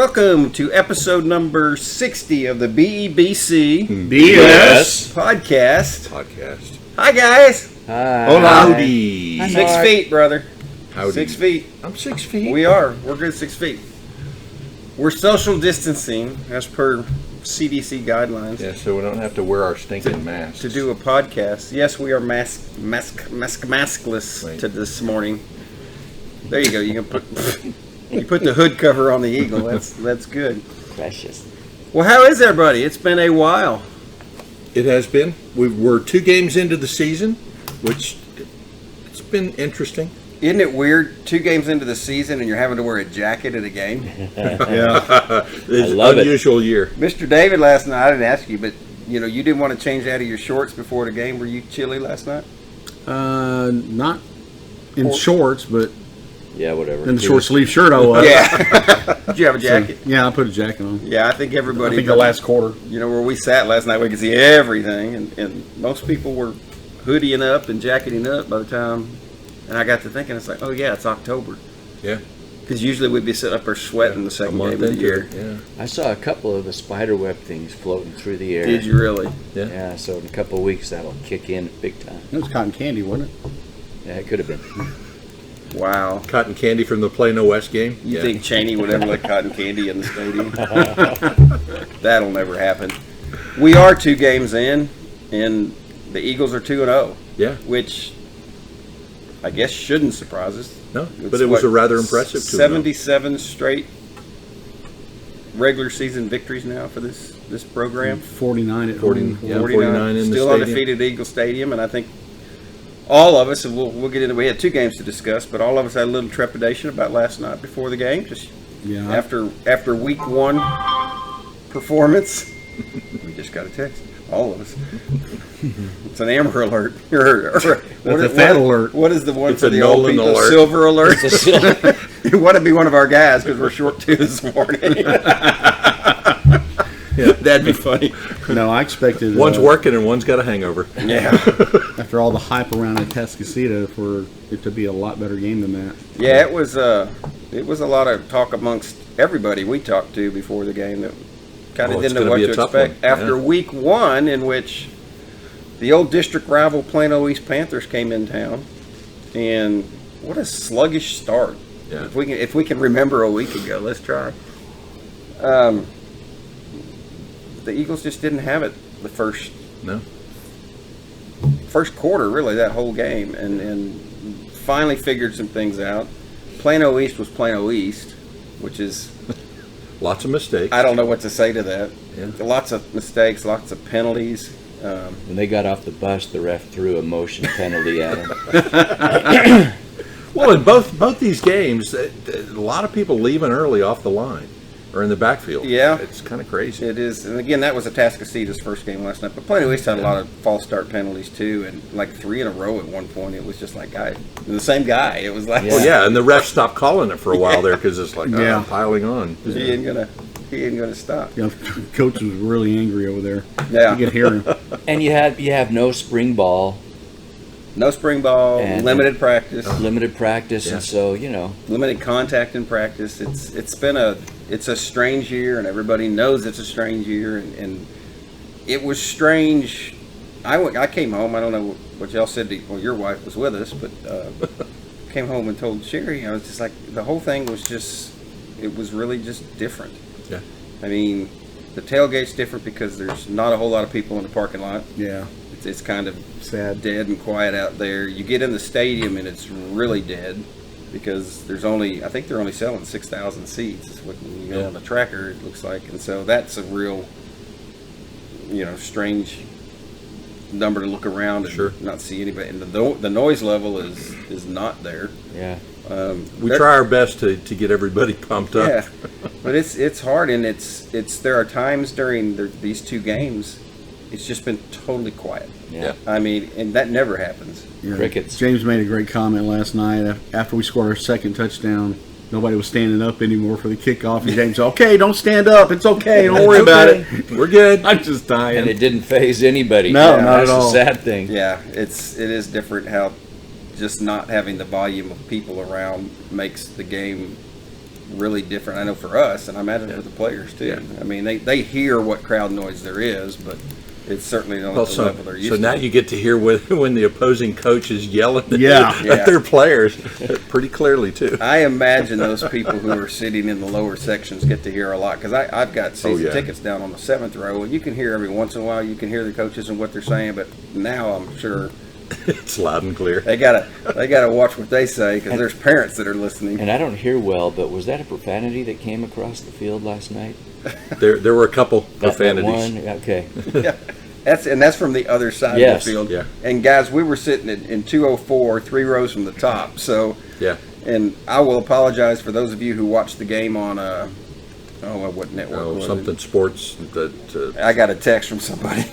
Welcome to episode number 60 of the BEBC BS Podcast. Hi, guys. Hi. Hola. Howdy. Hi, 6 Mark. feet, brother. Howdy. 6 feet. I'm 6 feet. We are. We're good 6 feet. We're social distancing as per CDC guidelines Yeah, so we don't have to wear our stinking masks. to do a podcast. Yes, we are maskless Right. to this morning. There you go. You can put you put the hood cover on the eagle. That's good. Precious. Well, how is everybody? It's been a while. It has been. We're 2 games into the season, which it's been interesting. Isn't it weird? 2 games into the season and you're having to wear a jacket at a game. Yeah, it's I love it. unusual year. Mr. David, last night, I didn't ask you, but you didn't want to change out of your shorts before the game. Were you chilly last night? Not in shorts, but Yeah, whatever. in the short sleeve shirt I was. Yeah. Did you have a jacket? Yeah, I put a jacket on. Yeah, I think everybody. I think the last quarter. Where we sat last night, we could see everything, and most people were hoodieing up and jacketing up by the time. And I got to thinking, it's like, oh yeah, it's October. Yeah. Because usually we'd be sitting up there sweating the second game of the year. Yeah. I saw a couple of the spider web things floating through the air. Did you really? Yeah. Yeah, so in a couple of weeks that'll kick in big time. It was cotton candy, wasn't it? Yeah, it could have been. Wow. Cotton candy from the Plano West game. You Yeah. think Cheney would ever let cotton candy in the stadium? That'll never happen. We are 2 games in, and the Eagles are 2-0, Yeah. which I guess shouldn't surprise us. No, It's but it was a rather impressive 2-0. 77 straight regular season victories now for this program. 49 at 40, home. yeah. 49 in the still stadium. undefeated at Eagle Stadium, and I think all of us, and we'll get into. We had 2 games to discuss, but all of us had a little trepidation about last night before the game, just Yeah. after week 1 performance. We just got a text, all of us. It's an Amber alert. That's a fat alert. What is the one It's for a the old Nolan people? alert. Silver alert. You want to be one of our guys because we're short 2 this morning. Yeah. That'd be funny. No, I expected One's working and one's got a hangover. Yeah. after all the hype around Atascocita for it to be a lot better game than that. Yeah, it was a lot of talk amongst everybody we talked to before the game that kind of Oh, it's didn't know gonna what be to a tough expect. one. After Yeah. week 1, in which the old district rival Plano East Panthers came in town, and what a sluggish start. Yeah. If we can remember a week ago, let's try. The Eagles just didn't have it the first No. quarter, really, that whole game, and finally figured some things out. Plano East was Plano East, which is, Lots of mistakes. I don't know what to say to that. Yeah. Lots of mistakes, lots of penalties. When they got off the bus, the ref threw a motion penalty at them. Well, in both these games, a lot of people leaving early off the line or in the backfield. Yeah. It's kind of crazy. It is, and again, that was Atascocita's first game last night. But Plano East had a lot of false start penalties too, and like 3 in a row at one point. It was just like, the same guy. It was like, Well, yeah, and the refs stopped calling it for a while there because it's like, Yeah. piling on. he ain't gonna stop. You know, coach was really angry over there. Yeah. You could hear him. And you have no spring ball, No spring ball, And- limited practice, limited practice, Yeah. and so limited contact in practice. It's a strange year, and everybody knows it's a strange year, and it was strange. I came home. I don't know what y'all said. Your wife was with us, but came home and told Sherry. I was just like, the whole thing was just. It was really just different. Yeah. I mean, the tailgate's different because there's not a whole lot of people in the parking lot. Yeah. It's kind of Sad. dead and quiet out there. You get in the stadium and it's really dead because I think they're only selling 6,000 seats. Is what when you go on the tracker, it looks like, and so that's a real, strange number to look around and Sure. not see anybody. And the noise level is not there. yeah. We try our best to get everybody pumped up. Yeah, but it's hard, and there are times during these 2 games, it's just been totally quiet. Yeah. I mean, and that never happens. Yeah. Crickets. James made a great comment last night after we scored our second touchdown. Nobody was standing up anymore for the kickoff, and James said, "Okay, don't stand up. It's okay. Don't worry about it. We're good. I'm just dying." And it didn't phase anybody. No, Yeah, not that's at all. the sad thing. Yeah, it is different how just not having the volume of people around makes the game really different. I know for us, and I imagine for the players too. Yeah. I mean, they hear what crowd noise there is, but it's certainly not at the level they're used so to. now you get to hear when the opposing coach is yelling Yeah. at their players pretty clearly too. I imagine those people who are sitting in the lower sections get to hear a lot, because I've got season tickets down on the 7th row, and you can hear every once in a while. You can hear the coaches and what they're saying, but now I'm sure It's loud and clear. they gotta watch what they say, because there's parents that are listening. And I don't hear well, but was that a profanity that came across the field last night? There were a couple That profanities. one? Okay. Yeah. That's from the other side Yes. of the field. Yeah. And guys, we were sitting in 204, 3 rows from the top. So, Yeah. and I will apologize for those of you who watched the game on what network? Oh, was something it? sports that I got a text from somebody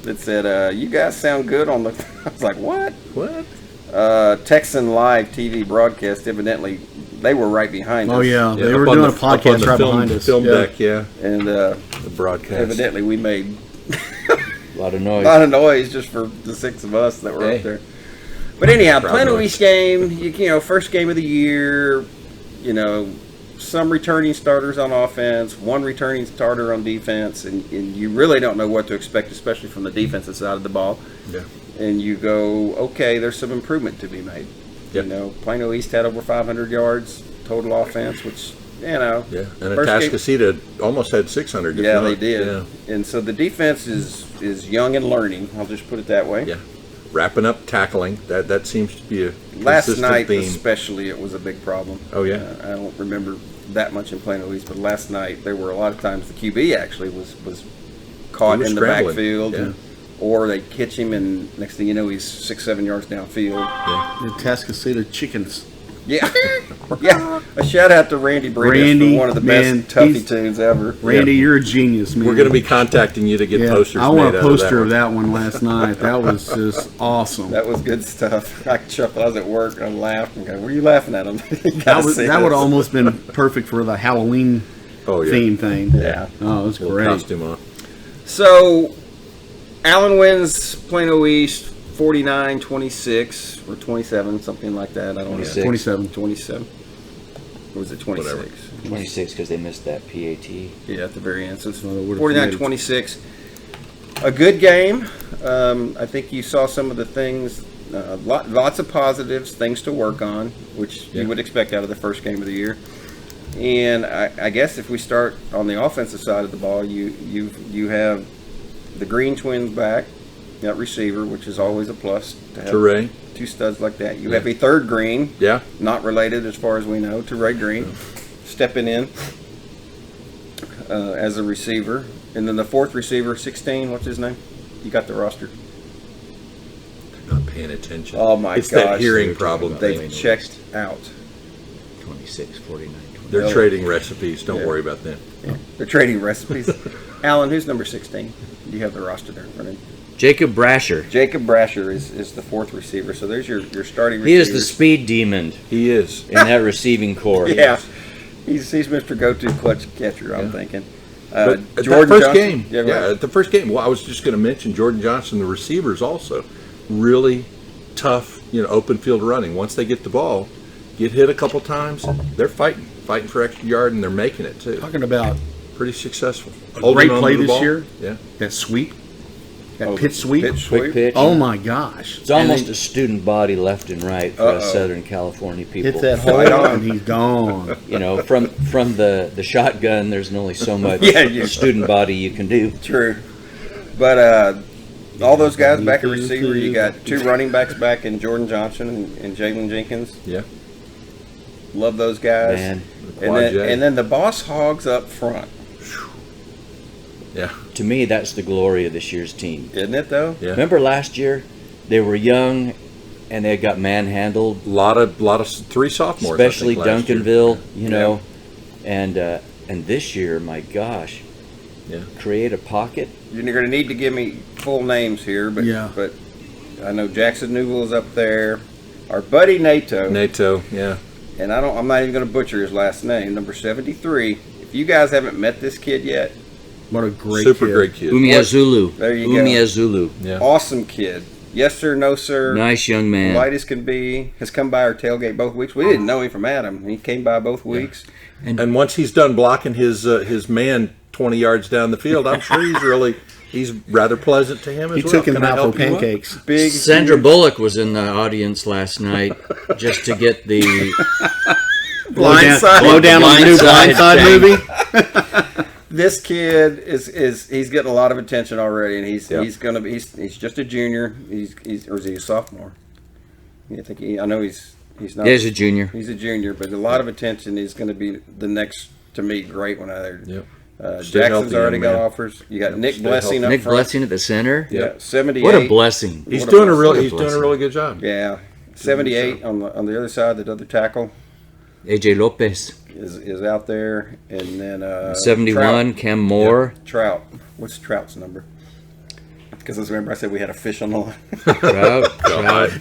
that said, "You guys sound good on the." I was like, "What?" what? Texan Live TV broadcast. Evidently, they were right behind us. Oh yeah, they up were on doing a the- up on podcast the right film, behind us. Film Yeah. deck, yeah. And The broadcast. evidently, we made A lot of a noise. lot of noise just for the 6 of us that were Hey. up there. But anyhow, Crowd Plano noise. East game, you know, first game of the year, you know, some returning starters on offense, one returning starter on defense, and you really don't know what to expect, especially from the defensive side of the ball. Yeah. And you go, okay, there's some improvement to be made. Yep. You know, Plano East had over 500 yards total offense, which, you know. Yeah. And first game- Atascocita almost had 600. if Yeah, not. they did. Yeah. And so the defense is young and learning. I'll just put it that way. Yeah. Wrapping up tackling. That seems to be a Last consistent night, theme. especially, it was a big problem. Oh, yeah? I don't remember that much in Plano East, but last night there were a lot of times the QB actually was caught He was in the scrambling. backfield, Yeah. or they catch him, and next thing you know, he's 6-7 yards downfield. Yeah. The Tascasita chickens. Yeah, yeah. A shout out to Randy Bridges Randy, for one of the man, best Tuffy he's- tunes ever. Randy, you're a genius, man. We're going to be contacting you to get Yeah, posters I made want a out poster of of that. that one last night. That was just awesome. That was good stuff. I chuckled. I was at work and I laughed and go, "What are you laughing at?" That would have almost been perfect for the Halloween Oh, yeah. theme thing. Yeah. Oh, it was Little great. costume on. So, Allen wins Plano East 49-26 or 27, something like that. I don't know. 26. 27. 27. Or was it 26? Whatever. 26 because they missed that PAT. Yeah, at the very end. So it's Well, it would've 49-26. A good game. I think you saw some of the things, lots of positives, things to work on, which Yeah. you would expect out of the first game of the year. And I guess if we start on the offensive side of the ball, you have the Green twins back, that receiver, which is always a plus to have Teray. 2 studs like that. You Yeah. have a third Green, Yeah. not related as far as we know, to Ray Green, stepping in as a receiver. And then the fourth receiver, 16, what's his name? You got the roster. Not paying attention. Oh, my It's gosh. that hearing problem They've thing. checked out. 26, 49, 20. They're Oh. trading recipes. Don't Yeah. worry about them. They're trading recipes. Alan, who's number 16? Do you have the roster there in front of you? Jacob Brasher. Jacob Brasher is the fourth receiver. So there's your starting He is receiver. the speed demon He is. in that receiving core. Yeah. He's Mr. Go-To clutch catcher, I'm thinking. But at Jordan that first Johnson- game, Yeah, go yeah, ahead. at the first game, well, I was just going to mention Jordan Johnson, the receivers also, really tough, open field running. Once they get the ball, get hit a couple times, they're fighting for extra yard, and they're making it too. Talking about Pretty successful. a Holding great on play to the this ball. year. Yeah. That sweep. That Oh, pitch sweep. pitch Quick sweep. pitch. Oh my gosh. It's almost And a student body left and right for us Uh-oh. Southern California he people. hits that hole Right on. and he's gone. From the shotgun, there's only so much Yeah, student body you can do. True. But all those guys back at receiver, you got 2 running backs back in Jordan Johnson and Jalen Jenkins. Yeah. Love those guys. Man, And then the Boss Hogs up front. Yeah. to me, that's the glory of this year's team. Isn't it, though? Yeah. Remember last year, they were young and they got manhandled, A lot of 3 sophomores, especially I think, last year. Duncanville, and this year, my gosh, Yeah. create a pocket. You're going to need to give me full names here, but Yeah. but I know Jackson Newell is up there. Our buddy Nato, NATO, yeah. and I'm not even going to butcher his last name, number 73. If you guys haven't met this kid yet, What a great Super kid. great kid. Umia Zulu. There you go. Umia Zulu. Yeah. awesome kid. Yes sir, no sir. Nice young man. Light as can be. Has come by our tailgate both weeks. We didn't know him from Adam. He came by both weeks. And once he's done blocking his man 20 yards down the field, I'm sure he's rather pleasate to him as He well. took him Can I out for help you out? pancakes. Big Sandra huge- Bullock was in the audience last night just to get the Blindside. Blow down on the new Blindside Blindside movie. This kid is he's getting a lot of attention already, and he's just a junior. Or is he a sophomore? I know he's not. He's a junior. He's a junior, but a lot of attention is going to be the next to me great one out there. Yep. Jackson's Stay healthy, already young got man. offers. You got Yep, Nick stay Blessing up Nick front. Blessing at the center. Yeah, 78. What a blessing. He's What a doing a blessing. really good job. Yeah, 78 on the other side. The other tackle AJ Lopez. is out there, and then 71, Cam Moore. Trout. What's Trout's number? Because I remember I said we had a fish on the line. Trout.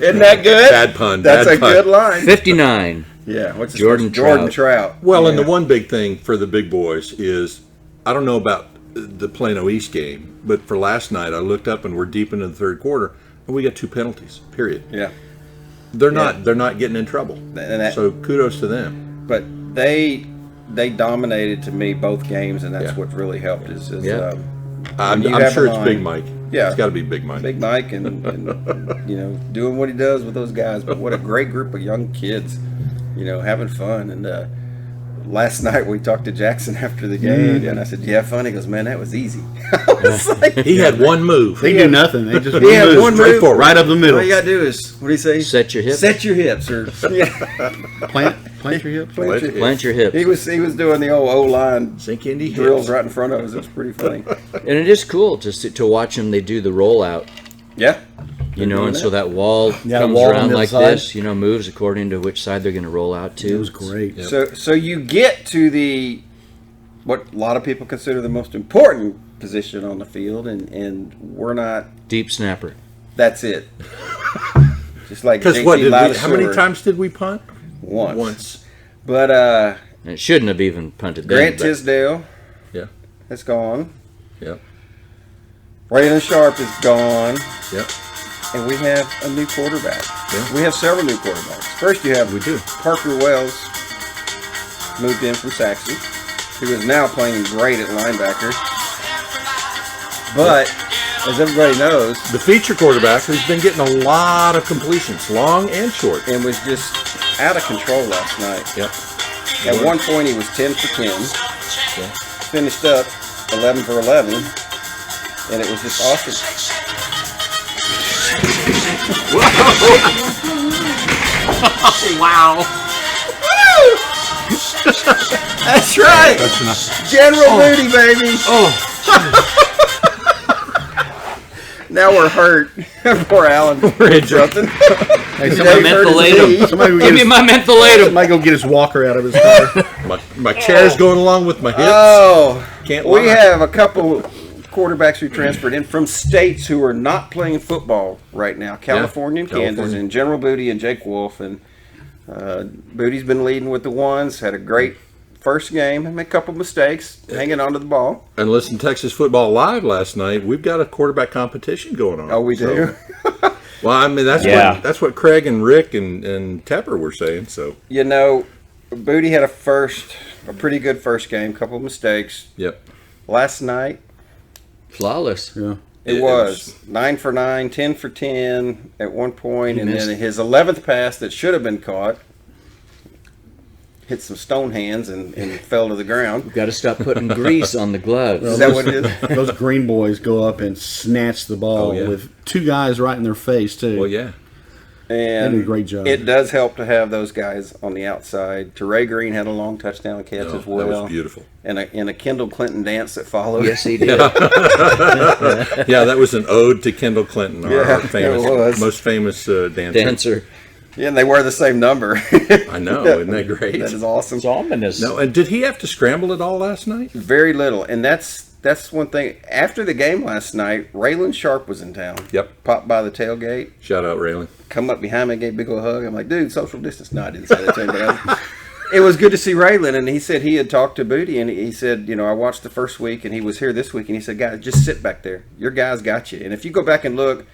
Isn't that good? Bad pun. That's bad a pun. good line. 59. Yeah, what's his Jordan name? Jordan Trout. Trout. Well, and Yeah. the one big thing for the big boys is, I don't know about the Plano East game, but for last night I looked up and we're deep into the third quarter and we got 2 penalties. Period. Yeah, They're not getting in trouble. So kudos to them. but they dominated to me both games, and that's Yeah. what really helped. Is Yeah. I'm you have sure a it's line- Big Mike. Yeah. It's got to be Big Mike. Big Mike and doing what he does with those guys. But what a great group of young kids, having fun. And last night we talked to Jackson after the game, and I said, "Do you have fun?" He goes, "Man, that was easy." I was like, He had one move. They do nothing. They just He had one straight move. forward, right up the middle. all you gotta do is, what do you say? Set your hips. Set your hips, or Plant your hips. plant your Plant your hips. He was doing the old O-line Sink into drills hips. right in front of us. It was pretty funny. And it is cool to watch them. They do the rollout, Yeah. and so that wall Yeah, comes wall on around the like other this, moves according to which side they're going to roll out to. It was great. Yep. So you get to what a lot of people consider the most important position on the field, and we're not. Deep snapper. That's it. Just like Because JT how many Ladisor times did we punt? once. But And it shouldn't have even punted then. Grant but Tisdale Yeah. is gone. Yep. Raylan Sharp is gone, Yep. and we have a new quarterback. Yeah. We have several new quarterbacks. First, you have We do. Parker Wells, moved in from Saxon, who is now playing great at linebacker. But as everybody knows, The feature quarterback who's been getting a lot of completions, long and short. and was just out of control last night. Yep. At one point, he was 10 for 10. Yeah. Finished up 11 for 11, and it was just awesome. Wow. That's right. That's enough. General Moody, baby. Oh, Now we're hurt. Poor Alan. We're injured. Something. Hey, Dave somebody, hurt his mentholatum. knee. somebody go give get me his, my mentholatum. somebody go get his walker out of his car. My chair's going along with my hips. Oh, Can't we lie. have a couple quarterbacks who transferred in from states who are not playing football right now. California and Kansas, California. and General Booty and Jake Wolf. And Booty's been leading with the ones, had a great first game, and made a couple mistakes, hanging onto the ball. And listen, Texas Football Live last night, we've got a quarterback competition going on. Oh, we do? Well, I mean, that's what Craig and Rick and Tepper were saying. So, You know, Booty had a pretty good first game, couple mistakes. yep. Last night, Flawless. Yeah. it was 9 for 9, 10 for 10 at one point, He and missed. then his 11th pass that should have been caught hit some stone hands and fell to the ground. We've got to stop putting grease on the gloves. Is that what it is? Those green boys go up and snatch the ball Oh, yeah. with two guys right in their face, too. Well, yeah. And did a great job. It does help to have those guys on the outside. Teray Green had a long touchdown catch No, as well. that was beautiful. And a Kendall Clinton dance that followed. Yes, he did. Yeah, that was an ode to Kendall Clinton, our Yeah, famous, it was. most famous dancer. Dancer. Yeah, and they wear the same number. I know, isn't that great? That is awesome. It's ominous. No, and did he have to scramble at all last night? Very little, and that's one thing. After the game last night, Raylan Sharp was in town. Yep. Popped by the tailgate, Shout out, Raylan. come up behind me, gave a big old hug. I'm like, dude, social distance. No, I didn't say that to him, but it was good to see Raylan, and he said he had talked to Booty, and he said, I watched the first week, and he was here this week, and he said, guys, just sit back there. Your guys got you. And if you go back and look,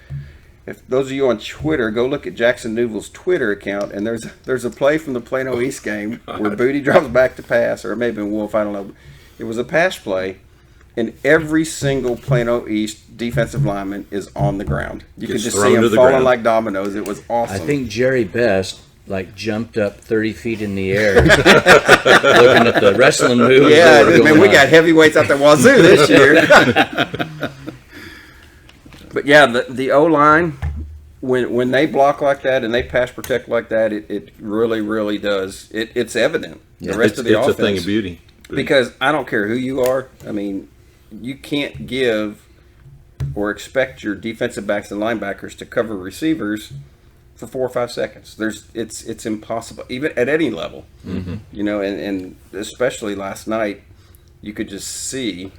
if those of you on Twitter, go look at Jackson Newell's Twitter account, and there's a play from the Plano East game where Booty drops back to pass, or it may have been Wolf, I don't know. It was a pass play, and every single Plano East defensive lineman is on the ground. You could just see them falling like dominoes. It was awesome. I think Jerry Best jumped up 30 feet in the air looking at the wrestling moves. Yeah, man, we got heavyweights out the wazoo this year. But yeah, the O-line, when they block like that and they pass protect like that, it really, really does. It's evident. Yeah. The rest of the offense. It's a thing of beauty. Because I don't care who you are. I mean, you can't give or expect your defensive backs and linebackers to cover receivers for 4 or 5 seconds. It's impossible, even at any level. Mm-hmm. You know, and especially last night, you could just see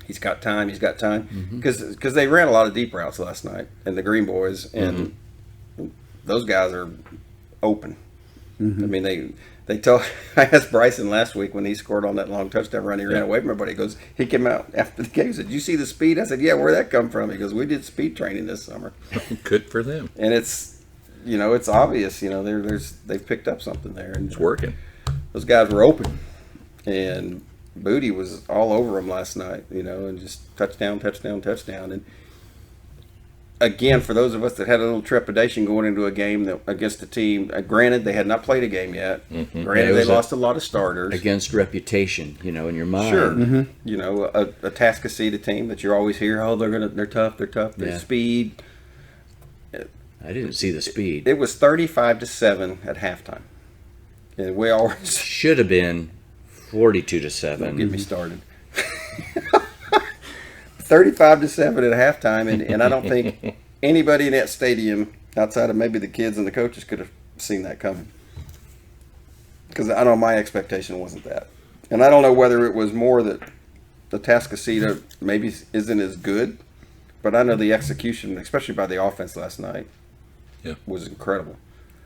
he's got time because they ran a lot of deep routes last night, and the Green Boys, and those guys are open. I mean, they told. I asked Bryson last week when he scored on that long touchdown run. He ran away from everybody. He goes, he came out after the game. He said, "Did you see the speed?" I said, "Yeah, where'd that come from?" He goes, "We did speed training this summer." Good for them. And it's obvious. They've picked up something there, and it's working. Those guys were open, and Booty was all over them last night. And just touchdown. And again, for those of us that had a little trepidation going into a game against a team, granted, they had not played a game yet. Mm-hmm. Granted, they lost a lot of starters. Against reputation, in your mind. Sure. A Tascasita team that you always hear, they're tough, they're speed. I didn't see the speed. It was 35-7 at halftime. And we always... Should have been 42-7. Don't get me started. 35-7 at halftime, and I don't think anybody in that stadium, outside of maybe the kids and the coaches, could have seen that coming. Because I know my expectation wasn't that, and I don't know whether it was more that the Tascasita maybe isn't as good, but I know the execution, especially by the offense last night, was incredible.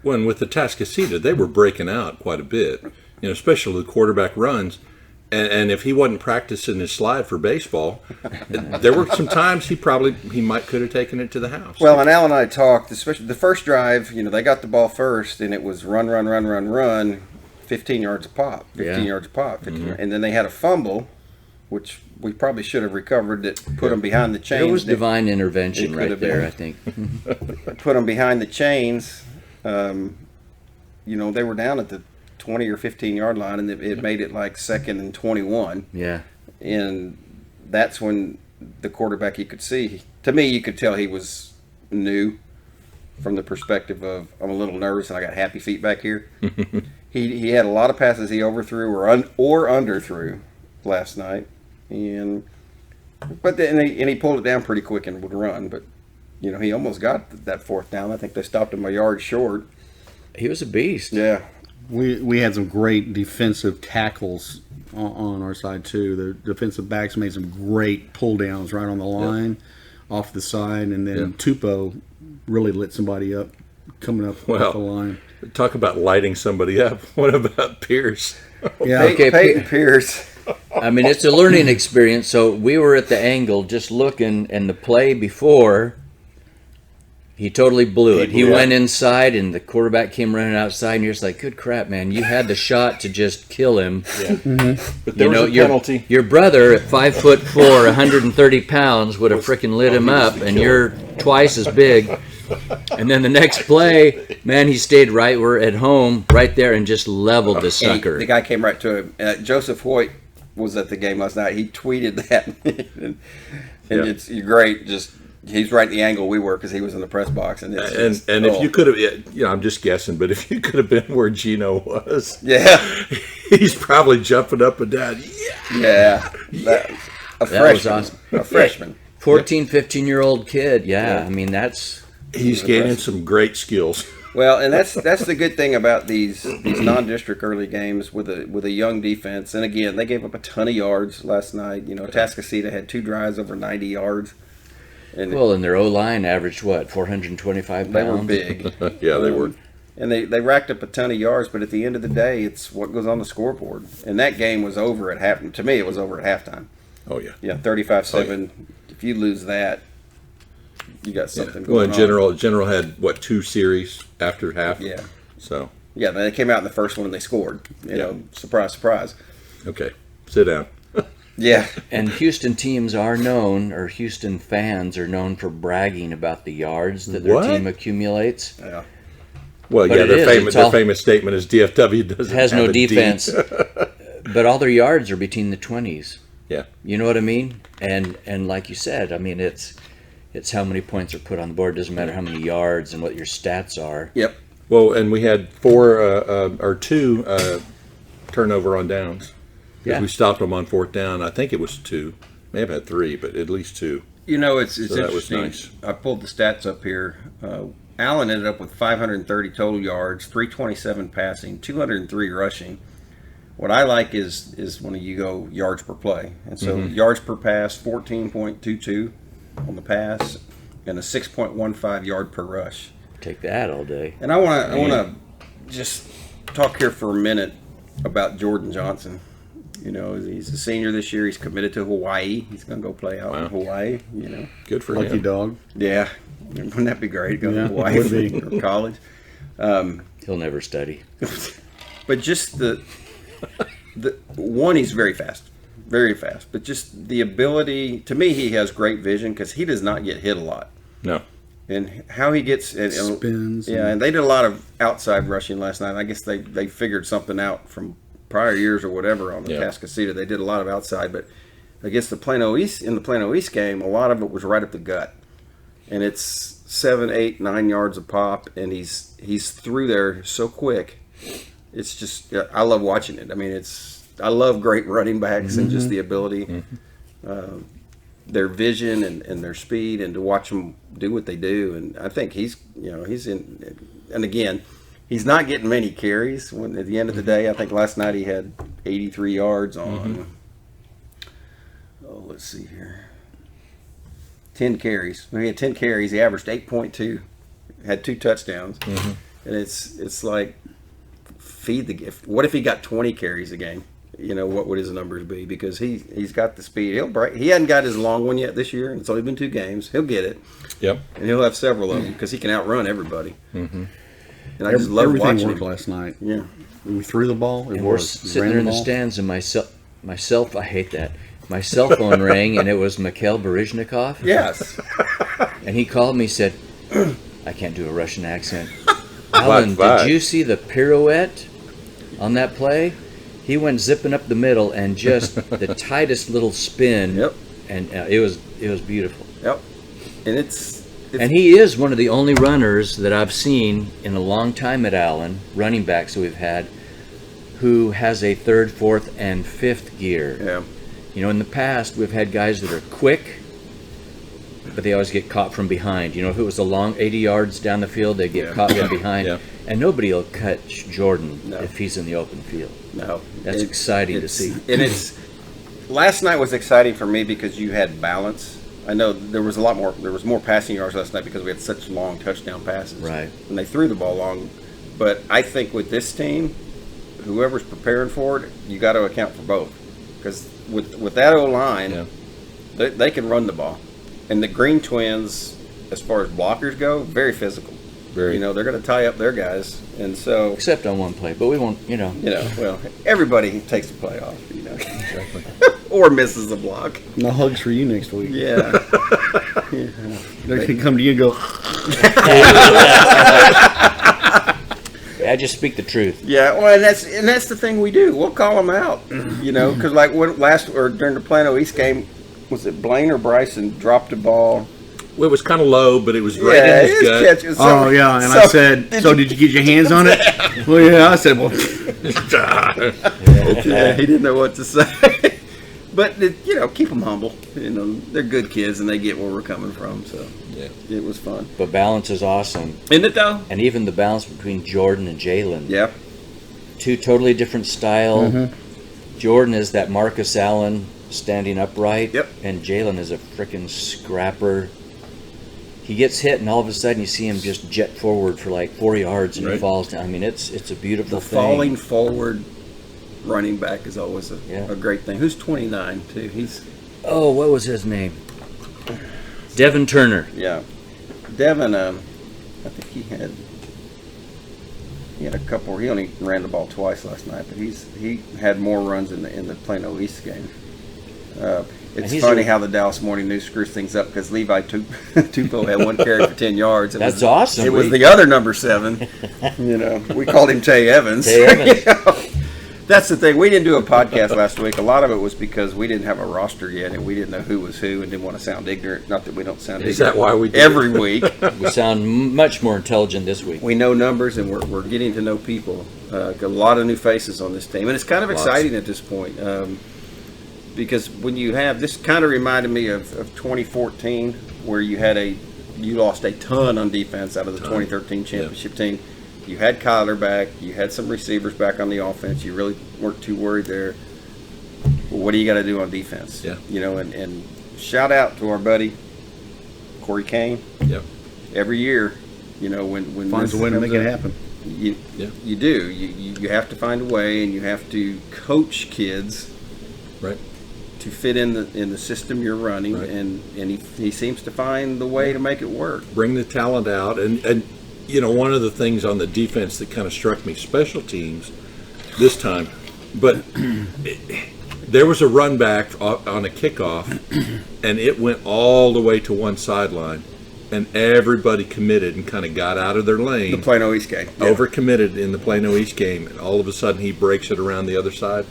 When with the Tascasita, they were breaking out quite a bit, especially the quarterback runs. And if he wasn't practicing his slide for baseball, there were some times he could have taken it to the house. Well, and Al and I talked, especially the first drive, they got the ball first, and it was run, 15 yards a pop, 15 yards a pop. 15 and then they had a fumble, which we probably should have recovered, that put them behind the chains. It was divine intervention right there, I think. Put them behind the chains. They were down at the 20 or 15 yard line, and it made it like 2nd and 21. Yeah. And that's when the quarterback, you could see, to me, you could tell he was new from the perspective of, I'm a little nervous and I got happy feet back here. He had a lot of passes he overthrew or underthrew last night. And he pulled it down pretty quick and would run, but he almost got that 4th down. I think they stopped him a yard short. He was a beast. Yeah. We had some great defensive tackles on our side too. The defensive backs made some great pull downs right on the line, off the side, and then Tupou really lit somebody up coming up off the line. Talk about lighting somebody up. What about Pierce? Yeah, Peyton Pierce. I mean, it's a learning experience. So we were at the angle just looking, and the play before, he totally blew it. He went inside, and the quarterback came running outside, and you're just like, good crap, man. You had the shot to just kill him. Yeah. But there was a penalty. Your brother at 5'4", 130 pounds would have freaking lit him up, and you're twice as big. And then the next play, man, he stayed right where at home, right there, and just leveled the sucker. The guy came right to him. Joseph Hoyt was at the game last night. He tweeted that. and it's great. Just he's right in the angle we were because he was in the press box. And if you could have, I'm just guessing, but if you could have been where Gino was, he's probably jumping up and down. Yeah. That was awesome. A freshman. 14, 15-year-old kid. I mean, he's gaining some great skills. Well, and that's the good thing about these non-district early games with a young defense. And again, they gave up a ton of yards last night. Tascasita had 2 drives over 90 yards. And their O-line averaged, 425 pounds? They were big. Yeah, they were. And they racked up a ton of yards, but at the end of the day, it's what goes on the scoreboard. And that game was over at halftime. To me, it was over at halftime. Oh, yeah. Yeah, 35-7. If you lose that, you got something Well, going in general had what 2 series after half. Yeah. So Yeah, they came out in the first one and they scored. You know, surprise, surprise. okay, sit down. Yeah. And Houston teams are known, or Houston fans are known for bragging about the yards that their What? team accumulates. Yeah. Well, But yeah, it is. their It's all- famous statement is DFW doesn't Has have no a D. defense, but all their yards are between the 20s. Yeah, You know what I mean? And like you said, I mean it's how many points are put on the board. It doesn't matter how many yards and what your stats are. Yep. well, and we had 4 or 2 turnover on downs. Yeah. We stopped them on 4th down. I think it was 2. May have had 3, but at least 2. You know, it's So that was interesting. nice. I pulled the stats up here. Allen ended up with 530 total yards, 327 passing, 203 rushing. What I like is when you go yards per play. And so yards per pass, 14.22 on the pass, and a 6.15 yard per rush. Take that all day. And I want to just talk here for a minute about Jordan Johnson. You know, he's a senior this year. He's committed to Hawaii. He's going to go play out in Hawaii, you know. Good for Lucky him. dog. Yeah. Wouldn't that be great? Go Yeah, to Hawaii would be. for college. He'll never study. But just the one, he's very fast. Very fast. But just the ability, to me, he has great vision because he does not get hit a lot. No. And how he gets Spins. Yeah, and they did a lot of outside rushing last night. I guess they figured something out from prior years or whatever on the Cascasita. They did a lot of outside, but against the Plano East, in the Plano East game, a lot of it was right up the gut. And it's 7, 8, 9 yards a pop, and he's through there so quick. It's just, I love watching it. I mean, I love great running backs and just the ability, their vision and their speed, and to watch them do what they do. And I think he's in, and again, he's not getting many carries. When at the end of the day, I think last night he had 83 yards on. Oh, let's see here. 10 carries. When he had 10 carries, he averaged 8.2, had 2 touchdowns, and it's like feed the gift. What if he got 20 carries a game? You know, what would his numbers be? Because he's got the speed. He'll break. He hadn't got his long one yet this year, and it's only been 2 games. He'll get it. Yep. And he'll have several of them because he can outrun everybody. And I just love Everything watching worked him. last night. Yeah. We threw the ball. It And we're worked. sitting Ran there in the ball. stands, and I hate that. My cell phone rang, and it was Mikhail Barishnikov. Yes. And he called me, said, I can't do a Russian accent. Alan, Why? did you see the pirouette on that play? He went zipping up the middle and just the tightest little spin. Yep. And it was beautiful. Yep. And it's And he is one of the only runners that I've seen in a long time at Allen, running backs that we've had, who has a 3rd, 4th, and 5th gear. yeah. You know, in the past, we've had guys that are quick, but they always get caught from behind. You know, if it was a long 80 yards down the field, they get caught from behind. Yeah. And nobody will catch Jordan No. if he's in the open field. No. That's exciting to it's- see. And last night was exciting for me because you had balance. I know there was more passing yards last night because we had such long touchdown passes. Right. And they threw the ball long. But I think with this team, whoever's preparing for it, you got to account for both. Because with that O-line, they can run the ball. And the Green Twins, as far as blockers go, very physical. Very. You know, they're going to tie up their guys. And so, Except on one play, but we won't, well, everybody takes the play off, Exactly. Or misses the block. No hugs for you next week. Yeah. They're going to come to you and go, I just speak the truth. Yeah, well, and that's the thing we do. We'll call them out, because like during the Plano East game, was it Blaine or Bryson dropped the ball? Well, it was kind of low, but it was right in his gut. catch. oh, yeah. And I said, did you get your hands on it? Well, yeah. I said, well, Yeah, he didn't know what to say. But keep them humble. They're good kids and they get where we're coming from. So it was fun. But balance is awesome. Isn't it though? And even the balance between Jordan and Jalen. Yep. 2 totally different style. Jordan is that Marcus Allen standing upright. Yep. And Jalen is a freaking scrapper. He gets hit, and all of a sudden you see him just jet forward for like 4 yards, and he falls down. I mean, it's a beautiful The thing. falling forward running back is always a great thing. Who's 29 too? Oh, what was his name? Devin Turner. Yeah. Devin, I think he had a couple. He only ran the ball twice last night, but he had more runs in the Plano East game. It's funny how the Dallas Morning News screws things up because Levi Tupou had one carry for 10 yards. That's awesome. It was the other number 7. We called him Tay Evans. Tay Evans. That's the thing. We didn't do a podcast last week. A lot of it was because we didn't have a roster yet, and we didn't know who was who, and didn't want to sound ignorant. Not that we don't sound ignorant. Is that why we do every week? We sound much more intelligent this week. We know numbers, and we're getting to know people. Got a lot of new faces on this team, and it's kind of exciting at this point. Because when you have this, kind of reminded me of 2014, where you lost a ton on defense out of the 2013 championship team. You had Kyler back, you had some receivers back on the offense. You really weren't too worried there. Well, what do you got to do on defense? Yeah. And shout out to our buddy Corey Kane. Yep. Every year, when Finds a way to make it happen. You do. You have to find a way, and you have to coach kids. Right. To fit in the system you're running, right. and he seems to find the way to make it work. Bring the talent out, and one of the things on the defense that kind of struck me, special teams this time, but there was a run back on a kickoff, and it went all the way to one sideline, and everybody committed and kind of got out of their lane. The Plano East game. Yeah. Overcommitted in the Plano East game, and all of a sudden he breaks it around the other side.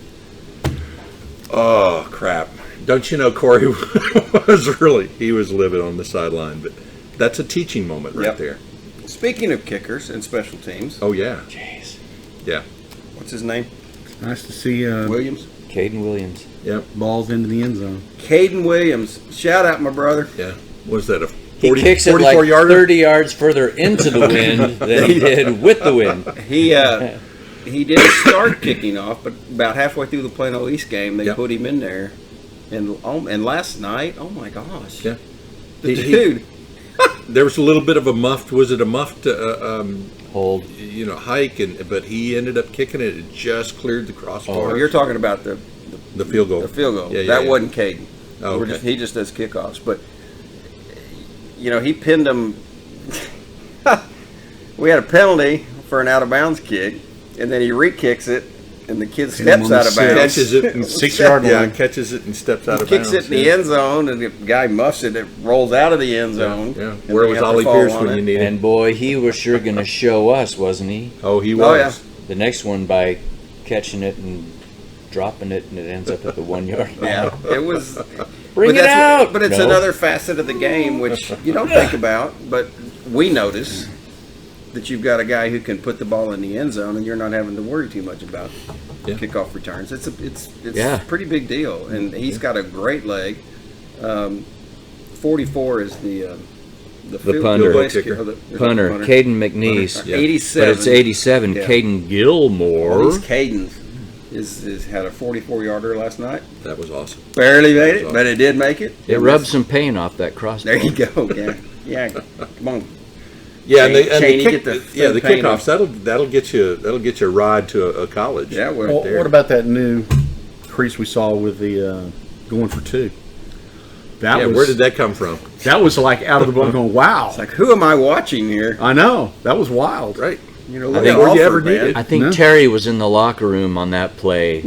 Oh, crap. Don't you know Corey he was living on the sideline, but that's a teaching moment right there. Speaking of kickers and special teams. Oh, yeah. Jeez. Yeah. What's his name? Nice to see Williams? Caden Williams. Yep. Balls into the end zone. Caden Williams. Shout out, my brother. Yeah. Was that a 40, He kicks it like 44-yarder? 30 yards further into the wind than he did with the wind. He didn't start kicking off, but about halfway through the Plano East game, they put him in there. And last night, oh my gosh. Yeah. Dude. There was a little bit of a muffed, was it a muffed Hold. hike, but he ended up kicking it. It just cleared the crossbar. Oh, you're talking about the field goal. The field goal. Yeah, that wasn't Caden. Oh, okay. He just does kickoffs. But, he pinned him. We had a penalty for an out-of-bounds kick, and then he re-kicks it, and the kid steps out of bounds. Catches it in 6-yard line. Yeah, catches it and steps out of bounds. Kicks it in the end zone, and the guy muffs it. It rolls out of the end zone. Yeah. And Where then was you have to Ollie fall Pierce on when it. you needed him? And boy, he was sure going to show us, wasn't he? Oh, he was. Oh, yeah. The next one by catching it and dropping it, and it ends up at the 1 yard line. Yeah, it was. Bring it out! But it's No. another facet of the game which you don't think about, but we notice that you've got a guy who can put the ball in the end zone, and you're not having to worry too much about kickoff returns. It's a pretty big deal, and he's got a great leg. 44 is the punter. Punter, Punter. Caden McNeese. Yeah. 87. But it's 87. Yeah. Caden Gilmore. Well, these Cadens is had a 44-yarder last night. That was awesome. Barely made it, but it did make it. It rubbed some pain off that crossbar. There you go. Yeah. Come on. Yeah, Cheney, and the get the paint kickoffs off. that'll get you a ride to a college. Yeah, Well, what about that new crease we saw with the going for 2? Where did that come from? That was like out of the blue. Going, wow! It's like, who am I watching here? I know that was wild. Right. Look think at more you Alford, ever man. needed. I think No. Terry was in the locker room on that play,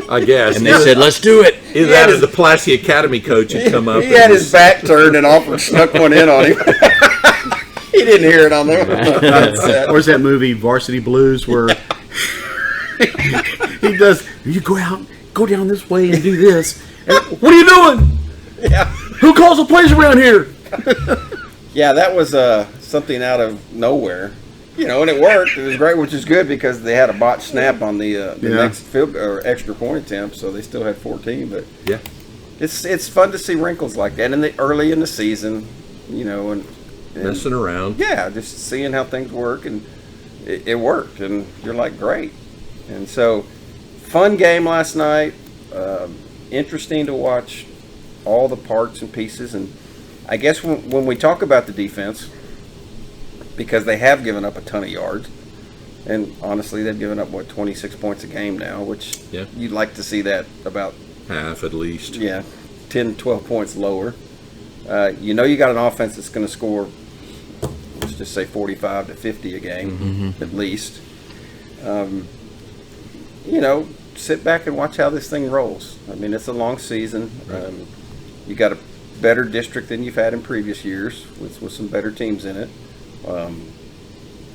I guess. and they said, "Let's do it." Either that or the Pulaski Academy coach had come up. He had his back turned and Alford snuck one in on him. He didn't hear it on there. Where's that movie Varsity Blues where he does? You go down this way and do this. And, what are you doing? Yeah. Who calls the plays around here? Yeah, that was something out of nowhere. And it worked. It was great, which is good because they had a botched snap on the next field or extra point attempt, so they still had 14. But Yeah. it's fun to see wrinkles like that early in the season, and Messing around. yeah, just seeing how things work, and it worked, and you're like, great. And so, fun game last night. Interesting to watch all the parts and pieces, and I guess when we talk about the defense, because they have given up a ton of yards, and honestly, they've given up 26 points a game now, which you'd like to see that about Half at least. 10, 12 points lower. You got an offense that's going to score just say 45 to 50 a game at least. Sit back and watch how this thing rolls. I mean, it's a long season. Right. You got a better district than you've had in previous years with some better teams in it.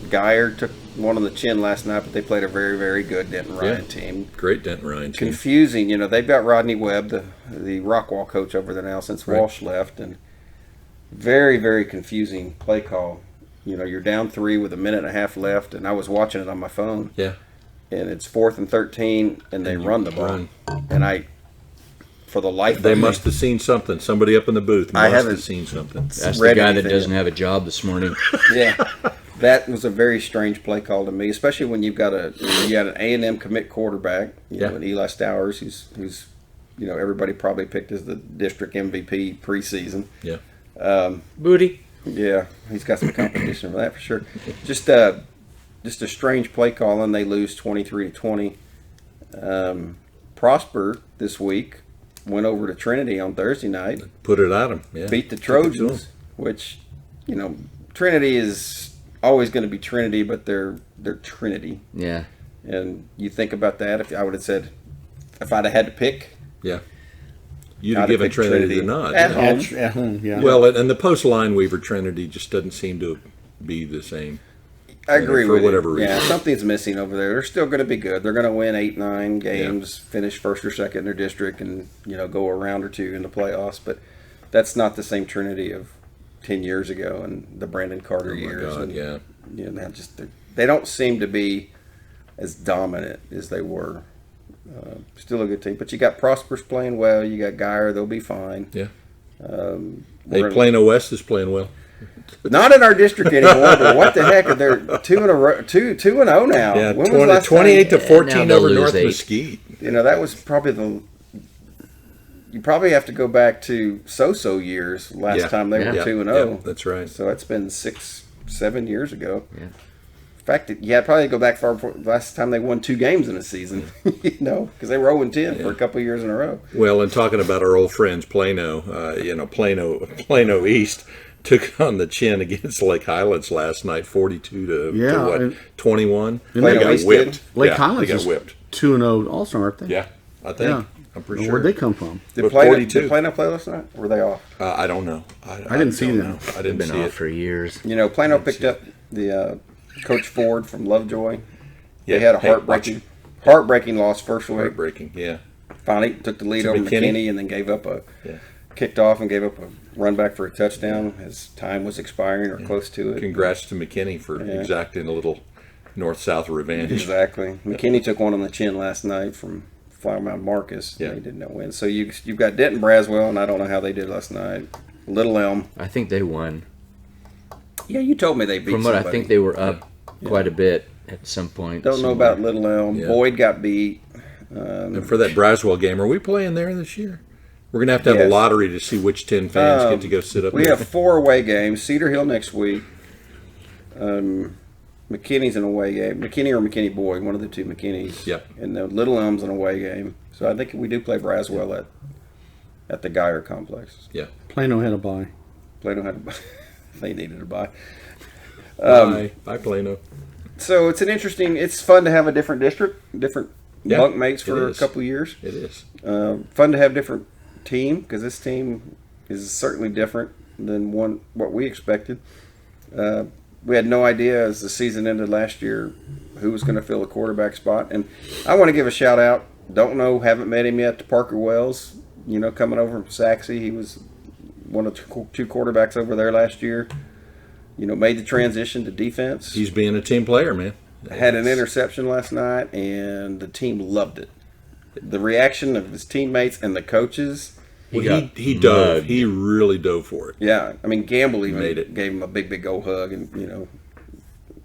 Geyer took one on the chin last night, but they played a very, very good Denton Ryan team. Great Denton Ryan team. Confusing, they've got Rodney Webb, the Rockwall coach over there now since Walsh left, and very, very confusing play call. You're down 3 with a minute and a half left, and I was watching it on my phone. Yeah. And it's 4th and 13, and they run the ball. And for the life They of me, must have seen something. Somebody up in the booth must have seen something. That's the guy that doesn't have a job this morning. Yeah, that was a very strange play call to me, especially when you got an A&M commit quarterback, and Eli Stowers, who's everybody probably picked as the district MVP preseason. Yeah. Booty. Yeah, he's got some competition for that for sure. Just a strange play call, and they lose 23-20. Prosper this week went over to Trinity on Thursday night. Put it at them. Yeah. Beat the Trojans, which, Trinity is always going to be Trinity, but they're Trinity. Yeah. And you think about that, if I would have said, if I'd have had to pick. Yeah. You'd have given Trinity the nod. At home. At home, yeah. Well, and the post line Weaver Trinity just doesn't seem to be the same. I agree with you. For whatever reason. Yeah, something's missing over there. They're still going to be good. They're going to win 8-9 games, finish first or second in their district, and go a round or two in the playoffs. But that's not the same Trinity of 10 years ago and the Brandon Carter years. God, and, they don't seem to be as dominant as they were. Still a good team, but you got Prosper's playing well. You got Geyer; they'll be fine. Yeah. Plano West is playing well. Not in our district anymore, but what the heck? They're 2-0 now. Yeah, when was last 28 to 14 now over they'll North lose 8. Mesquite. That was probably you probably have to go back to so-so years last time they were 2-0. Yeah, that's right. So it's been 6-7 years ago. Yeah. In fact, I'd probably go back far before last time they won 2 games in a season, because they were 0-10 for a couple of years in a row. Well, and talking about our old friends, Plano, Plano East took on the chin against Lake Highlands last night, 42 to 21. And They Plano got East whipped. did. Lake Yeah, Highlands they got is whipped. 2-0 also, aren't they? Yeah, I think. Yeah. I'm pretty Well, sure. where'd they come from? Did 42. Plano play last night? Or were they off? I don't know. I didn't see don't them. know. I They've didn't been see off it. for years. Plano picked up the Coach Ford from Lovejoy. Yeah. They had a Hey, heartbreaking loss first week. Heartbreaking, yeah. Finally took the lead To over McKinney. McKinney and then Yeah. kicked off and gave up a run back for a touchdown as time was expiring or close to it. Congrats to McKinney for exacting a little north-south revenge. Exactly. McKinney took one on the chin last night from Flowermount Marcus. Yeah. They did not win. So you've got Denton Braswell, and I don't know how they did last night. Little Elm. I think they won. Yeah, you told me they beat From what somebody. I think they were up quite a bit at some point. Don't know somewhere. about Little Elm. Yeah. Boyd got beat. And for that Braswell game, are we playing there this year? We're going to have a Yes. lottery to see which 10 fans get to go sit up We there. have 4 away games. Cedar Hill next week. McKinney's an away game. McKinney or McKinney Boyd, one of the 2 McKinneys. Yep. And the Little Elm's an away game. So I think we do play Braswell at the Geyer complex. Yeah. Plano had a bye. Plano had they needed a bye. Bye, Plano. So it's fun to have a different district, different Yeah, bunkmates for it a is. couple of years. It is. Fun to have different team, because this team is certainly different than what we expected. We had no idea as the season ended last year who was going to fill a quarterback spot. And I want to give a shout out. Don't know, haven't met him yet, to Parker Wells, coming over from Saxe. He was one of 2 quarterbacks over there last year. Made the transition to defense. He's being a team player, man. Had an interception last night, and the team loved it. The reaction of his teammates and the coaches. Well, got he dove. mugged. He really dove for it. Yeah, I mean, Gamble even Made it. gave him a big old hug, and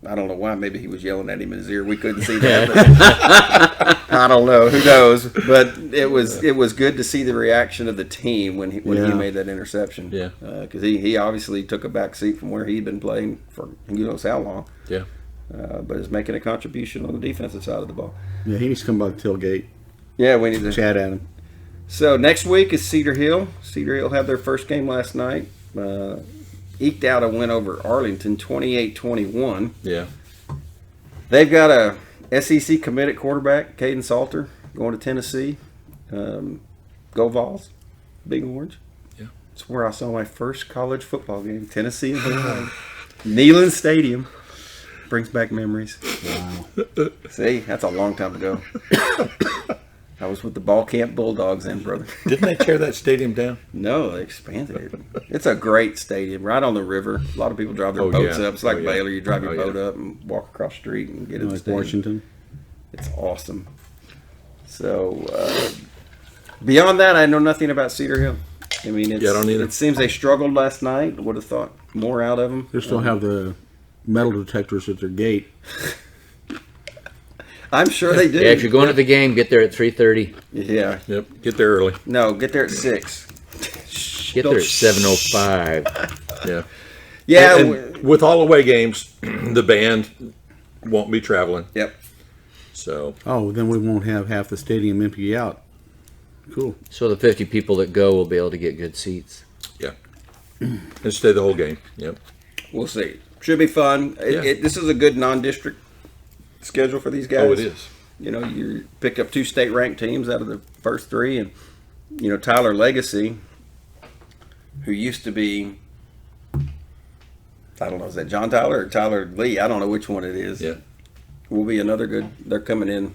I don't know why. Maybe he was yelling at him in his ear. We couldn't see that. But I don't know. Who knows? But it was good to see the reaction of the teim when he made that interception. Yeah. Because he obviously took a back seat from where he'd been playing for who knows how long. Yeah. But is making a contribution on the defensive side of the ball. Yeah, he needs to come by the tailgate. Yeah, we need to Chat at him. So next week is Cedar Hill. Cedar Hill had their first game last night. eked out a win over Arlington, 28-21. Yeah. They've got a SEC committed quarterback, Caden Salter, going to Tennessee. Go Vols, Big Orange. Yeah. It's where I saw my first college football game, Tennessee and Hawaii. Neyland Stadium. Brings back memories. Wow. See, that's a long time ago. I was with the Ball Camp Bulldogs then, brother. Didn't they tear that stadium down? No, they expanded it. It's a great stadium, right on the river. A lot of people drive their Oh, boats yeah. up. It's like Oh, yeah. Baylor. You drive your Oh, boat yeah. up and walk across the street and get in the Like stadium. Washington. It's awesome. So, beyond that, I know nothing about Cedar Hill. I mean, Yeah, I don't either. it seems they struggled last night. Would have thought more out of them. They still have the metal detectors at their gate. I'm sure they do. Yeah, if you're going to the game, get there at 3:30. Yeah. Yep. Get there early. No, get there at 6. Get there at 7:05. Yeah. Yeah. And with all away games, the band won't be traveling. Yep. So Oh, then we won't have half the stadium empty out. Cool. So the 50 people that go will be able to get good seats. yeah, and stay the whole game. Yep. We'll see. Should be fun. Yeah. This is a good non-district schedule for these guys. Oh, it is. You know, you pick up 2 state-ranked teams out of the first 3, and you know Tyler Legacy, who used to be, I don't know, is that John Tyler or Tyler Lee? I don't know which one it is. Yeah. Will be another good. They're coming in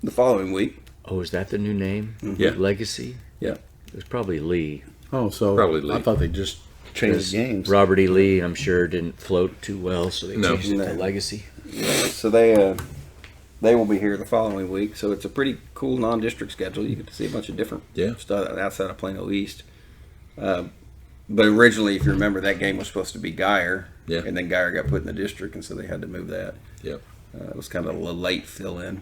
the following week. Oh, is that the new name? Yeah. Legacy? Yeah. It was probably Lee. Oh, so Probably I Lee. thought they just changed the games. Robert E. Lee, I'm sure, didn't float too well, so they No. changed it to No. Legacy. So they will be here the following week. So it's a pretty cool non-district schedule. You get to see a bunch of different Yeah. stuff outside of Plano East. But originally, if you remember, that game was supposed to be Geyer, Yeah. and then Geyer got put in the district, and so they had to move that. Yep. It was kind of a little late fill-in.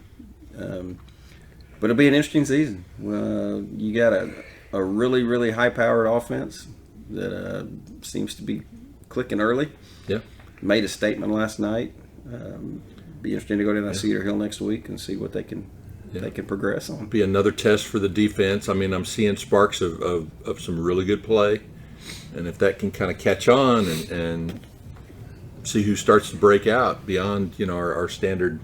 But it'll be an interesting season. You got a really, really high-powered offense that seems to be clicking early. Yep. Made a statement last night. Be interesting to go down to Cedar Hill next week and see what they can progress on. Be another test for the defense. I mean, I'm seeing sparks of some really good play, and if that can kind of catch on and see who starts to break out beyond our standard,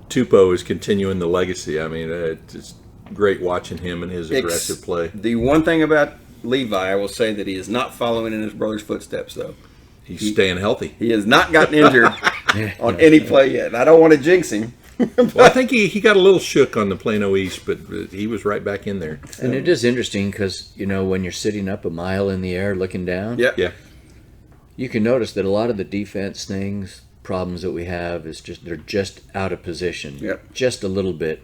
Tupou is continuing the legacy. I mean, it's great watching him and his aggressive play. The one thing about Levi, I will say that he is not following in his brother's footsteps, though. He's staying healthy. He has not gotten injured on any play yet. And I don't want to jinx him. Well, I think he got a little shook on the Plano East, but he was right back in there. And it is interesting because, when you're sitting up a mile in the air looking down, Yeah. Yeah. you can notice that a lot of the defense problems that we have is they're just out of position. Yep. Just a little bit.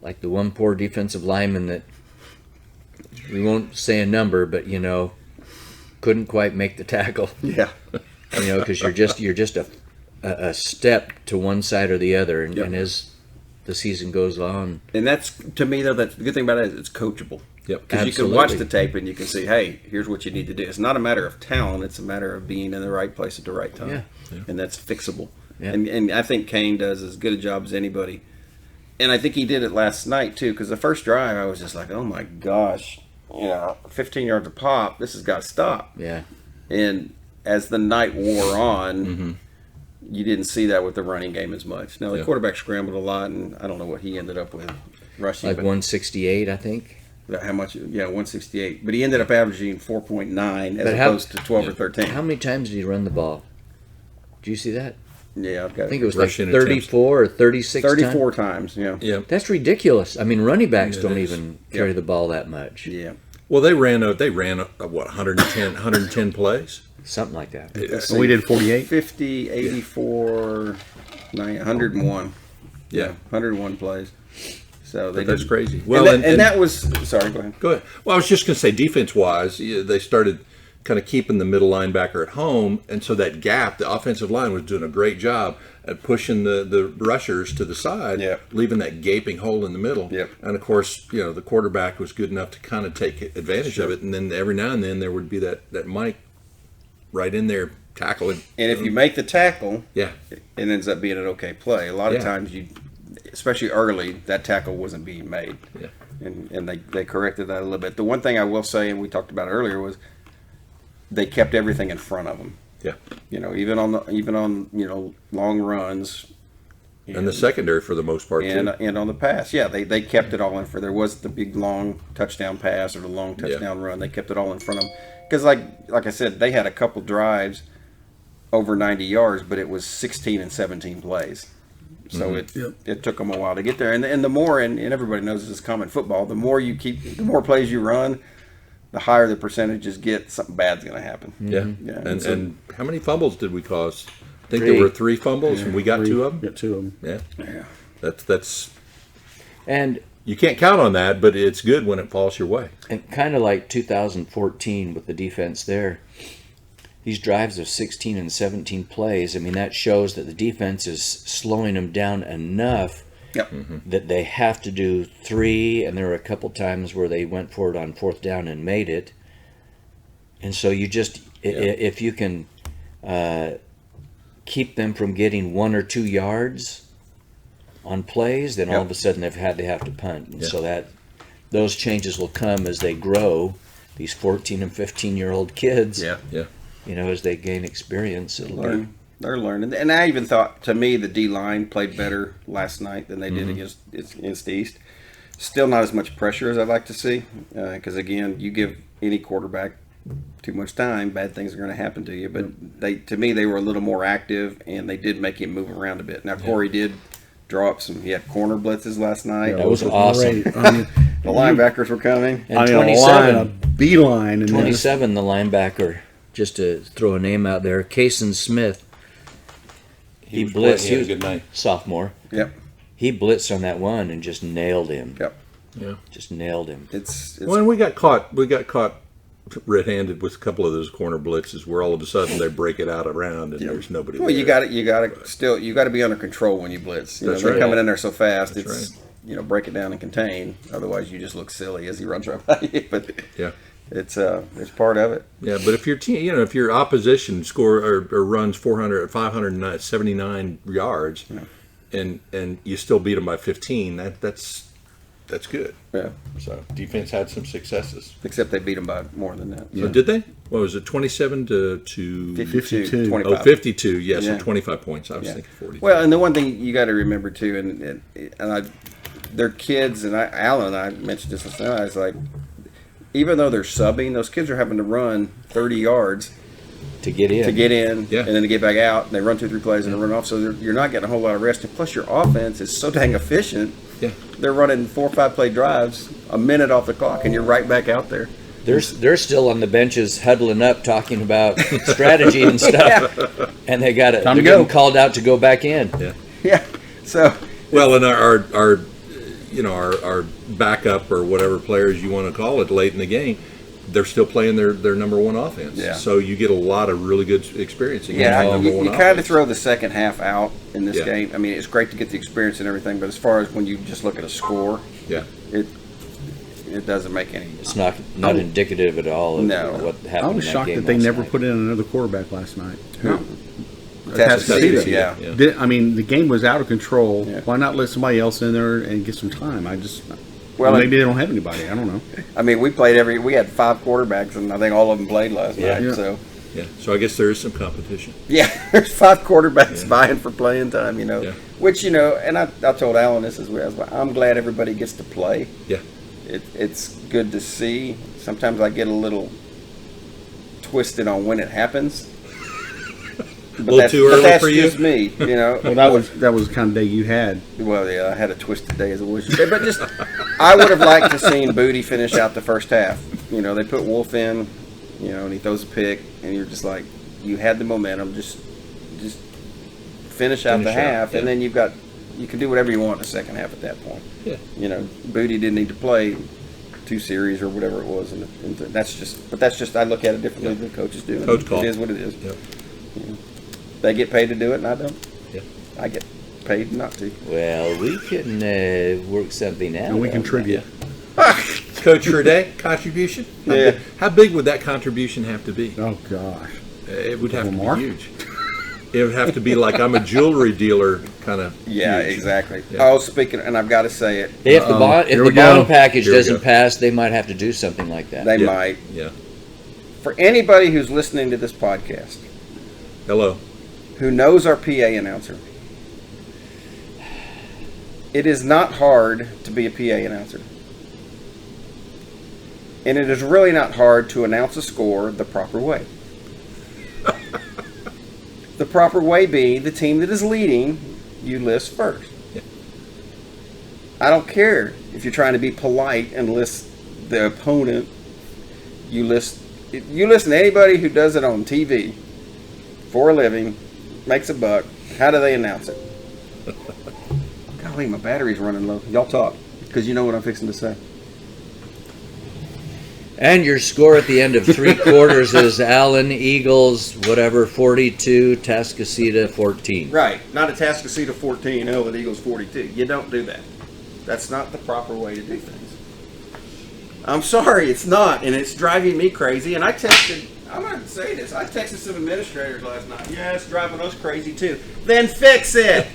Like the one poor defensive lineman that we won't say a number, but couldn't quite make the tackle. Yeah. Because you're just a step to one side or the other, and, Yep. and as the season goes on, And that's, to me, though, that's the good thing about it is it's coachable. Yep. Because you can watch Absolutely. the tape and you can see, hey, here's what you need to do. It's not a matter of talent. It's a matter of being in the right place at the right time. Yeah. And that's fixable. Yeah. And I think Kane does as good a job as anybody. And I think he did it last night, too, because the first drive, I was just like, oh, my gosh, 15 yards a pop, this has got to stop. yeah. And as the night wore on, Mm-hmm. you didn't see that with the running game as much. Now, the Yeah. quarterback scrambled a lot, and I don't know what he ended up with rushing. Like but 168, I think. how much? Yeah, 168. But he ended up averaging 4.9 as But how- opposed to 12 or 13. How many times did he run the ball? Did you see that? Yeah, I've got I think it was Rushing like 34 or 36 34 times. times. Yeah. Yeah. That's ridiculous. I mean, running backs It don't is. even carry the ball that much. Yeah. Well, they ran what 110 plays. Something like that. Let's And we see, did 48. 50, 84, 101. Yeah. 101 plays. So they That's did- crazy. Well, Well, and that was, sorry, go ahead. Go ahead. Well, I was just going to say, defense-wise, they started kind of keeping the middle linebacker at home, and so that gap, the offensive line was doing a great job at pushing the rushers to the side, Yep. leaving that gaping hole in the middle. Yep. And, of course, the quarterback was good enough to kind of take advantage of it, and then every now and then there would be that Mike right in there tackling. And if you make the tackle, Yeah. it ends up being an okay play. A lot of Yeah. times, especially early, that tackle wasn't being made. Yeah. And they corrected that a little bit. The one thing I will say, and we talked about earlier, was they kept everything in front of them. Yeah. Even on long runs. And the secondary for the most part too. And on the pass, they kept it all in for. There was the big long touchdown pass or the long touchdown run. They kept it all in front of them because, like I said, they had a couple drives over 90 yards, but it was 16 and 17 plays. So it took them a while to get there. And the more, and everybody knows this is common football, the more plays you run, the higher the percentages get, something bad's going to happen. Yeah. And how many fumbles did we cause? I think 3. there were 3 fumbles, and we got 2 of them. Got 2 of them. Yeah. That's. And you can't count on that, but it's good when it falls your way. And kind of like 2014 with the defense there. These drives of 16 and 17 plays, I mean, that shows that the defense is slowing them down enough that they have to do 3, and there were a couple times where they went for it on 4th down and made it. And so you just, if you can keep them from getting 1 or 2 yards on plays, then all of a sudden they have to punt. And so that those changes will come as they grow, these 14 and 15-year-old kids. As they gain experience, they're learning. And I even thought, to me, the D-line played better last night than they did against East. Still not as much pressure as I'd like to see, because, again, you give any quarterback too much time, bad things are going to happen to you. But to me, they were a little more active, and they did make him move around a bit. Now, Corey did draw up he had corner blitzes last night. That was awesome. The linebackers were coming. And 27, beeline. 27, the linebacker. Just to throw a name out there, Kason Smith. He blitzed. He had a good night. Sophomore. Yep. He blitzed on that one and just nailed him. Yep. Yeah. Just nailed him. It's when we got caught red-handed with a couple of those corner blitzes, where all of a sudden they break it out around and there's nobody. Well, there. you got to be under control when you blitz. They're coming in there so fast. It's break it down and contain. Otherwise, you just look silly as he runs right by you. But it's part of it. Yeah, but if your team, if your opposition score or runs 579 yards, and you still beat them by 15, that's good. Yeah. So defense had some successes. Except they beat them by more than that. So did they? What was it? 27 to 52. 25. Oh, 52. Yeah, so 25 points. I was thinking 42. Well, and the one thing you got to remember too, they're kids, and Alan and I mentioned this last night. I was like, even though they're subbing, those kids are having to run 30 yards to get in, and then to get back out. And they run 2-3 plays and they run off. So you're not getting a whole lot of rest. And plus, your offense is so dang efficient. Yeah, they're running 4 or 5 play drives, a minute off the clock, and you're right back out there. They're still on the benches huddling up, talking about strategy and stuff, and they're getting called out to go back in. Yeah. So well, and our backup or whatever players you want to call it late in the game, they're still playing their number one offense. Yeah. So you get a lot of really good experience. You kind of throw the second half out in this game. I mean, it's great to get the experience and everything, but as far as when you just look at a score, it doesn't make any. It's not indicative at all of what happened. I was shocked that they never put in another quarterback last night. Who? Yeah. I mean, the game was out of control. Yeah. Why not let somebody else in there and get some time? Maybe they don't have anybody. I don't know. I mean, we had 5 quarterbacks, and I think all of them played last night. Yeah. So I guess there is some competition. Yeah, there's 5 quarterbacks vying for playing time. Which and I told Alan this as well. I'm glad everybody gets to play. Yeah. It's good to see. Sometimes I get a little twisted on when it happens. A little too early for you? That's just me, Well, that was the kind of day you had. Well, yeah, I had a twisted day as a wish. But I would have liked to seen Booty finish out the first half. They put Wolf in, and he throws a pick, and you're just like, you had the momentum, just finish out the half, and then you can do whatever you want in the second half at that point. Yeah. Booty didn't need to play 2 series or whatever it was, and that's just I look at it differently than coaches do. Coach call. It is what it is. Yep. They get paid to do it, and I don't. Yeah. I get paid not to. Well, we can work something out. And we contribute. Coach for a day contribution. How big would that contribution have to be? Oh gosh, it would have to be huge. It would have to be like I'm a jewelry dealer kind of. Yeah, huge. Exactly. Yeah. Oh, speaking, and I've got to say it. If the bond package doesn't pass, they might have to do something like that. They might. Yeah. For anybody who's listening to this podcast, Hello. who knows our PA announcer, it is not hard to be a PA announcer. And it is really not hard to announce a score the proper way. The proper way being the team that is leading, you list first. Yeah. I don't care if you're trying to be polite and list the opponent. You listen to anybody who does it on TV for a living, makes a buck. How do they announce it? Golly, my battery's running low. Y'all talk, because you know what I'm fixing to say. And your score at the end of 3 quarters is Allen Eagles, whatever, 42, Tascasita 14. Right, not a Tascasita 14, Allen Eagles 42. You don't do that. That's not the proper way to do things. I'm sorry, it's not, and it's driving me crazy. And I'm going to say this, I texted some administrators last night. Yeah, it's driving us crazy too. Then fix it.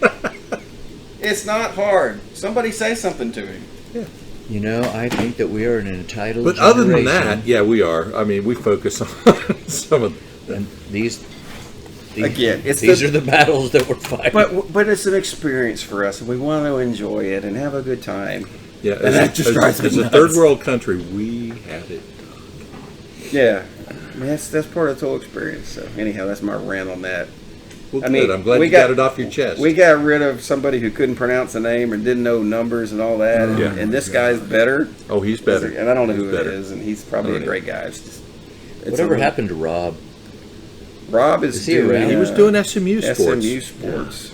It's not hard. Somebody say something to him. Yeah. You know, I think that we are an entitled But generation. other than that, yeah, we are. I mean, we focus on some of And these Again, these are the battles that we're fighting. But it's an experience for us, and we want to enjoy it and have a good time. Yeah, And that just drives me as a nuts. third world country, we had it. Yeah, I mean, that's part of the whole experience. So anyhow, that's my rant on that. Well, I mean, good. I'm glad we you got it off your chest. We got rid of somebody who couldn't pronounce a name and didn't know numbers and all that. And, Yeah. and this guy's better. Oh, he's better. And I don't know who He's it better. is, and he's probably a great guy. It's Whatever a- happened to Rob? Rob is he doing. around? He was doing SMU sports. SMU sports,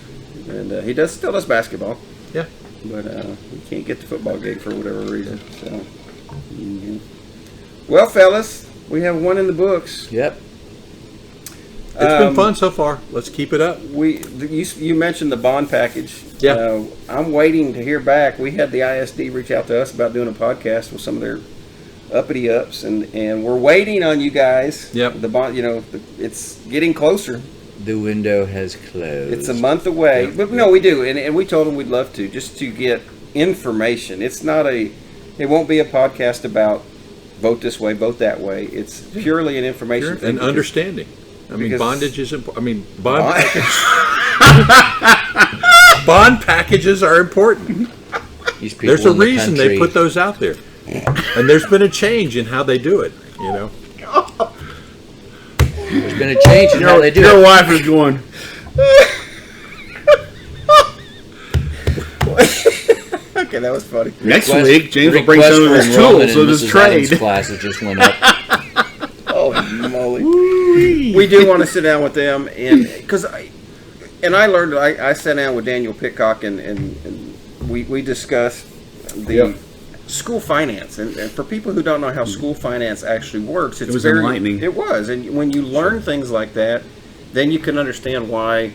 and he still does basketball. Yeah. But he can't get the football gig for whatever reason. So, mhm. Well, fellas, we have one in the books. Yep. It's been fun so far. Let's keep it up. You mentioned the bond package. Yeah. I'm waiting to hear back. We had the ISD reach out to us about doing a podcast with some of their uppity ups, and we're waiting on you guys. Yep. The bond, it's getting closer. The window has closed. It's a month away, Yeah. but no, we do, and we told them we'd love to, just to get information. It won't be a podcast about vote this way, vote that way. It's purely an information thing. And understanding. I mean, Because- bondage is important. I mean, bond packages are important. These people There's a in the reason country, they put those out there. And there's been a change in how they do it, There's been a change in how they do Your it. wife is going. Okay, that was funny. Next Request- week, James will bring request some of for his enrollment tools in of his Mrs. Adams' trade. classes just went up. Holy moly. We do want to sit down with them, and because I learned, I sat down with Daniel Pitcock, and we discussed the school finance, and for people who don't know how school finance actually works, it was enlightening. It was, and when you learn things like that, then you can understand why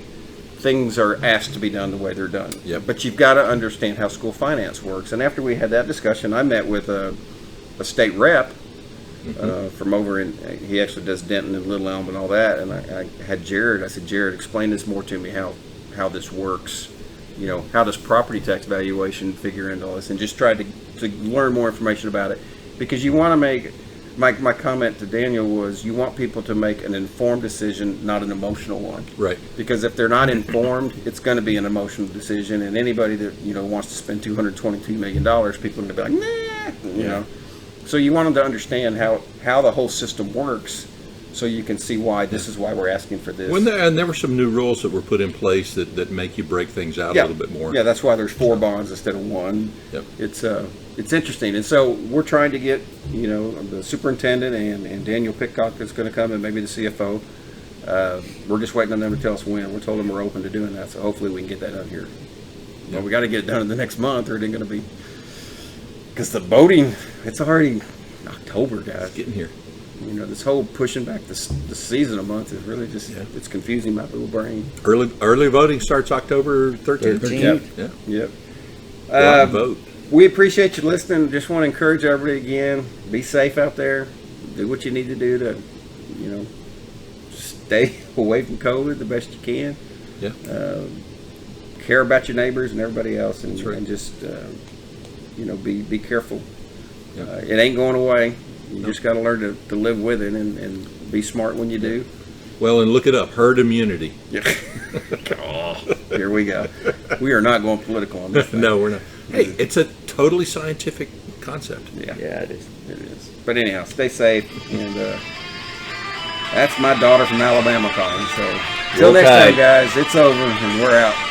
things are asked to be done the way they're done. Yep. But you've got to understand how school finance works. And after we had that discussion, I met with a state rep from over in, he actually does Denton and Little Elm and all that. And I had Jared, I said, Jared, explain this more to me, how this works. How does property tax valuation figure into all this? And just tried to learn more information about it. Because you want to make, my comment to Daniel was, you want people to make an informed decision, not an emotional one. Right. Because if they're not informed, it's going to be an emotional decision, and anybody that wants to spend $222 million, people are going to be like, nah, So you want them to understand how the whole system works, so you can see why this is why we're asking for this. And there were some new rules that were put in place that make you break things out a little bit more. Yeah, that's why there's 4 bonds instead of 1. Yep. It's interesting, and so we're trying to get the superintendent and Daniel Pitcock is going to come, and maybe the CFO. We're just waiting on them to tell us when. We told them we're open to doing that, so hopefully we can get that done here. But we got to get it done in the next month, or it ain't going to be. Because the voting, it's already October, guys. It's getting here. This whole pushing back the season a month is really just it's confusing my little brain. Early voting starts October 13th. 13th. Yeah. Yep. Go out and vote. We appreciate you listening. Just want to encourage everybody again, be safe out there. Do what you need to do to, stay away from COVID the best you can. Yeah. Care about your neighbors and everybody else, and, That's right. and just, be careful. Yeah. It ain't going away. You just got to learn to live with it and be smart when you do. Well, and look it up, herd immunity. Yeah. Oh, here we go. We are not going political on this thing. No, we're not. Hey, it's a totally scientific concept. Yeah, it is. it is. But anyhow, stay safe. And that's my daughter from Alabama calling. So, till Roll next Tide. time, guys, it's over and we're out.